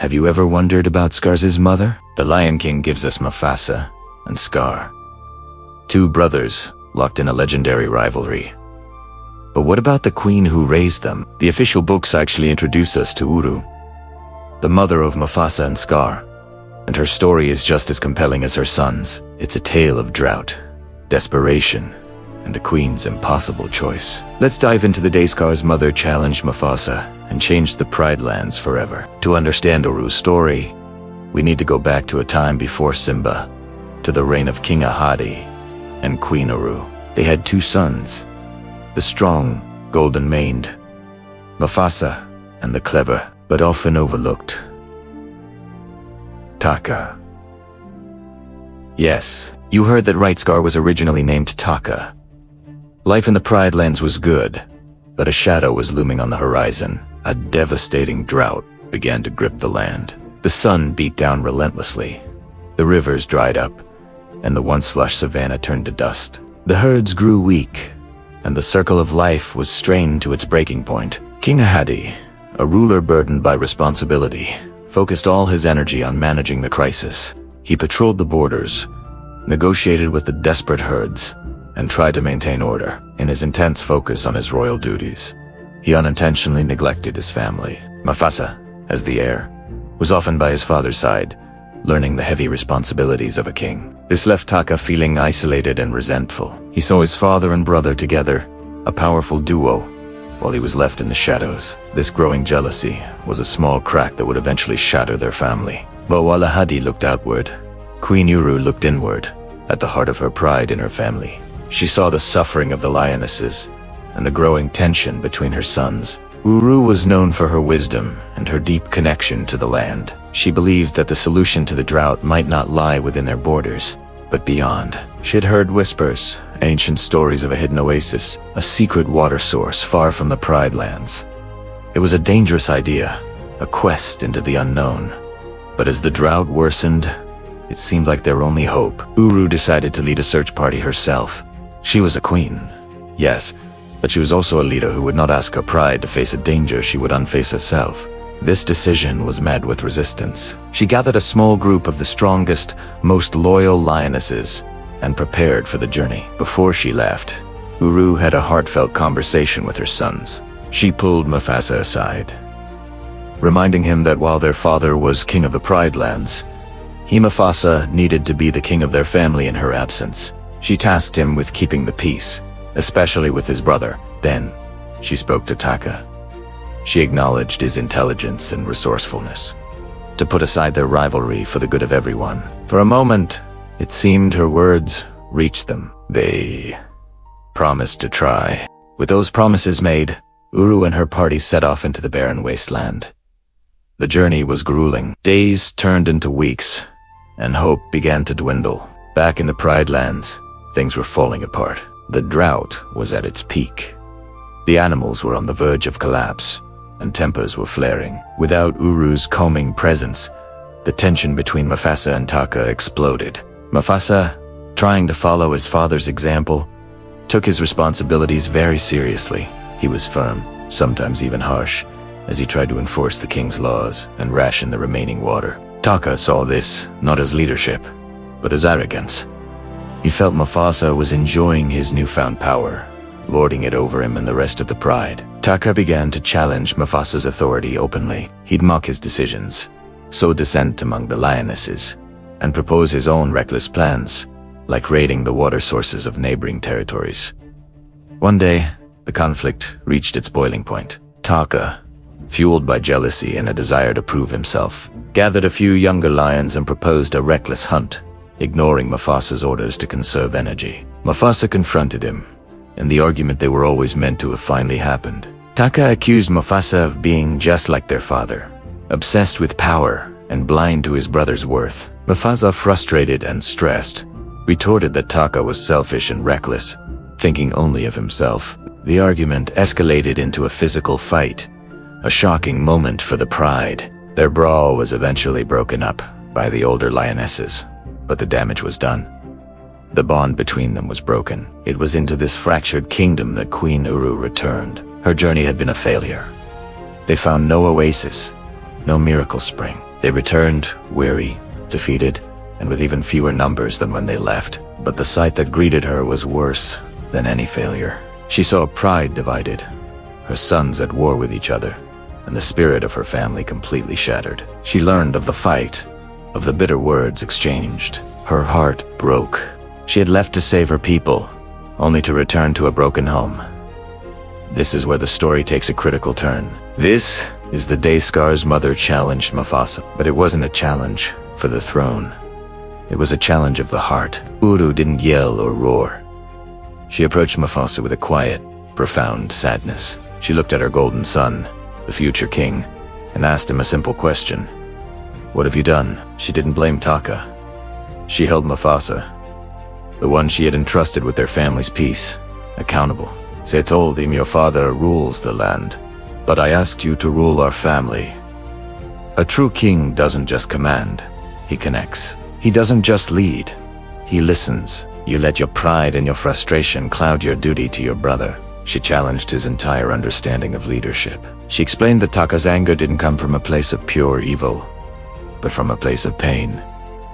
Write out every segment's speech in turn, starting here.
Have you ever wondered about Scar's mother? The Lion King gives us Mufasa and Scar, two brothers locked in a legendary rivalry. But what about the queen who raised them? The official books actually introduce us to Uru, the mother of Mufasa and Scar, and her story is just as compelling as her son's. It's a tale of drought, desperation, and a queen's impossible choice. Let's dive into the day Scar's mother challenged Mufasa and changed the Pride Lands forever. To understand Uru's story, we need to go back to a time before Simba, to the reign of King Ahadi and Queen Uru. They had two sons, the strong, golden-maned Mufasa, and the clever, but often overlooked Taka. Yes, you heard that right. Scar was originally named Taka. Life in the Pride Lands was good, but a shadow was looming on the horizon. A devastating drought began to grip the land. The sun beat down relentlessly. The rivers dried up, and the once lush savanna turned to dust. The herds grew weak, and the circle of life was strained to its breaking point. King Ahadi, a ruler burdened by responsibility, focused all his energy on managing the crisis. He patrolled the borders, negotiated with the desperate herds, and tried to maintain order. In his intense focus on his royal duties, he unintentionally neglected his family. Mufasa, as the heir, was often by his father's side, learning the heavy responsibilities of a king. This left Taka feeling isolated and resentful. He saw his father and brother together, a powerful duo, while he was left in the shadows. This growing jealousy was a small crack that would eventually shatter their family. But while Ahadi looked outward, Queen Uru looked inward, at the heart of her pride in her family. She saw the suffering of the lionesses and the growing tension between her sons. Uru was known for her wisdom and her deep connection to the land. She believed that the solution to the drought might not lie within their borders, but beyond. She had heard whispers, ancient stories of a hidden oasis, a secret water source far from the Pride Lands. It was a dangerous idea, a quest into the unknown. But as the drought worsened, it seemed like their only hope. Uru decided to lead a search party herself. She was a queen, yes, but she was also a leader who would not ask her pride to face a danger she would unface herself. This decision was met with resistance. She gathered a small group of the strongest, most loyal lionesses and prepared for the journey. Before she left, Uru had a heartfelt conversation with her sons. She pulled Mufasa aside, reminding him that while their father was king of the Pride Lands, he, Mufasa, needed to be the king of their family in her absence. She tasked him with keeping the peace, especially with his brother. Then, she spoke to Taka. She acknowledged his intelligence and resourcefulness, to put aside their rivalry for the good of everyone. For a moment, it seemed her words reached them. They promised to try. With those promises made, Uru and her party set off into the barren wasteland. The journey was grueling. Days turned into weeks, and hope began to dwindle. Back in the Pride Lands, things were falling apart. The drought was at its peak. The animals were on the verge of collapse, and tempers were flaring. Without Uru's calming presence, the tension between Mufasa and Taka exploded. Mufasa, trying to follow his father's example, took his responsibilities very seriously. He was firm, sometimes even harsh, as he tried to enforce the king's laws and ration the remaining water. Taka saw this not as leadership, but as arrogance. He felt Mufasa was enjoying his newfound power, lording it over him and the rest of the pride. Taka began to challenge Mufasa's authority openly. He'd mock his decisions, sow dissent among the lionesses, and propose his own reckless plans, like raiding the water sources of neighboring territories. One day, the conflict reached its boiling point. Taka, fueled by jealousy and a desire to prove himself, gathered a few younger lions and proposed a reckless hunt, ignoring Mufasa's orders to conserve energy. Mufasa confronted him, and the argument they were always meant to have finally happened. Taka accused Mufasa of being just like their father, obsessed with power and blind to his brother's worth. Mufasa, frustrated and stressed, retorted that Taka was selfish and reckless, thinking only of himself. The argument escalated into a physical fight, a shocking moment for the pride. Their brawl was eventually broken up by the older lionesses, but the damage was done. The bond between them was broken. It was into this fractured kingdom that Queen Uru returned. Her journey had been a failure. They found no oasis, no miracle spring. They returned, weary, defeated, and with even fewer numbers than when they left. But the sight that greeted her was worse than any failure. She saw pride divided, her sons at war with each other, and the spirit of her family completely shattered. She learned of the fight, of the bitter words exchanged. Her heart broke. She had left to save her people, only to return to a broken home. This is where the story takes a critical turn. This is the day Scar's mother challenged Mufasa, but it wasn't a challenge for the throne. It was a challenge of the heart. Uru didn't yell or roar. She approached Mufasa with a quiet, profound sadness. She looked at her golden son, the future king, and asked him a simple question. "What have you done?" She didn't blame Taka. She held Mufasa, the one she had entrusted with their family's peace, accountable. She told him, "Your father rules the land, but I asked you to rule our family." A true king doesn't just command, he connects. He doesn't just lead, he listens. You let your pride and your frustration cloud your duty to your brother. She challenged his entire understanding of leadership. She explained that Taka's anger didn't come from a place of pure evil, but from a place of pain,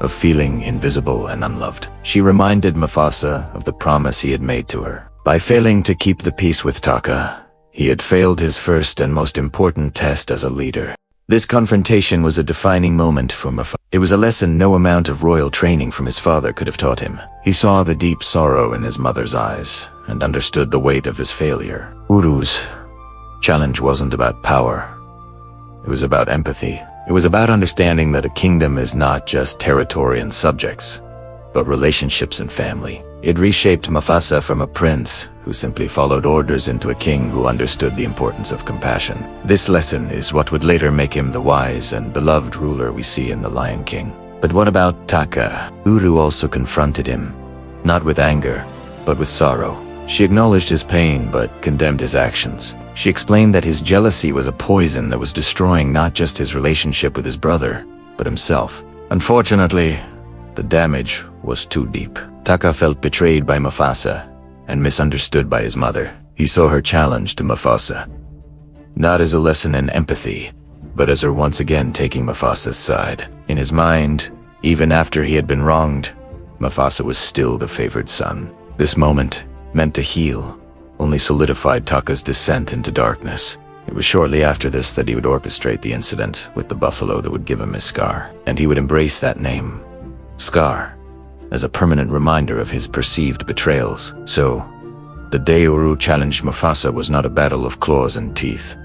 of feeling invisible and unloved. She reminded Mufasa of the promise he had made to her. By failing to keep the peace with Taka, he had failed his first and most important test as a leader. This confrontation was a defining moment for Mufasa. It was a lesson no amount of royal training from his father could have taught him. He saw the deep sorrow in his mother's eyes and understood the weight of his failure. Uru's challenge wasn't about power. It was about empathy. It was about understanding that a kingdom is not just territory and subjects, but relationships and family. It reshaped Mufasa from a prince who simply followed orders into a king who understood the importance of compassion. This lesson is what would later make him the wise and beloved ruler we see in The Lion King. But what about Taka? Uru also confronted him, not with anger, but with sorrow. She acknowledged his pain but condemned his actions. She explained that his jealousy was a poison that was destroying not just his relationship with his brother, but himself. Unfortunately, the damage was too deep. Taka felt betrayed by Mufasa and misunderstood by his mother. He saw her challenge to Mufasa, not as a lesson in empathy, but as her once again taking Mufasa's side. In his mind, even after he had been wronged, Mufasa was still the favored son. This moment, meant to heal, only solidified Taka's descent into darkness. It was shortly after this that he would orchestrate the incident with the buffalo that would give him his scar, and he would embrace that name, Scar, as a permanent reminder of his perceived betrayals. So, the day Uru challenged Mufasa was not a battle of claws and teeth.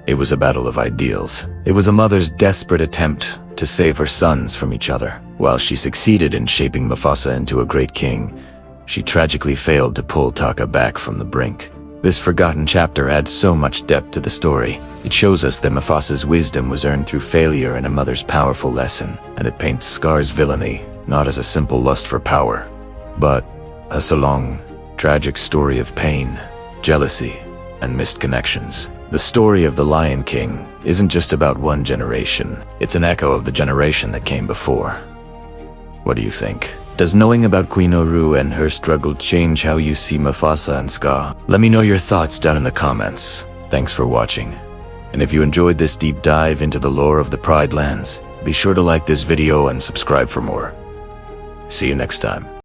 It was a battle of ideals. It was a mother's desperate attempt to save her sons from each other. While she succeeded in shaping Mufasa into a great king, she tragically failed to pull Taka back from the brink. This forgotten chapter adds so much depth to the story. It shows us that Mufasa's wisdom was earned through failure and a mother's powerful lesson, and it paints Scar's villainy not as a simple lust for power, but as a long, tragic story of pain, jealousy, and missed connections. The story of The Lion King isn't just about one generation, it's an echo of the generation that came before. What do you think? Does knowing about Queen Uru and her struggle change how you see Mufasa and Scar? Let me know your thoughts down in the comments. Thanks for watching. And if you enjoyed this deep dive into the lore of the Pride Lands, be sure to like this video and subscribe for more. See you next time.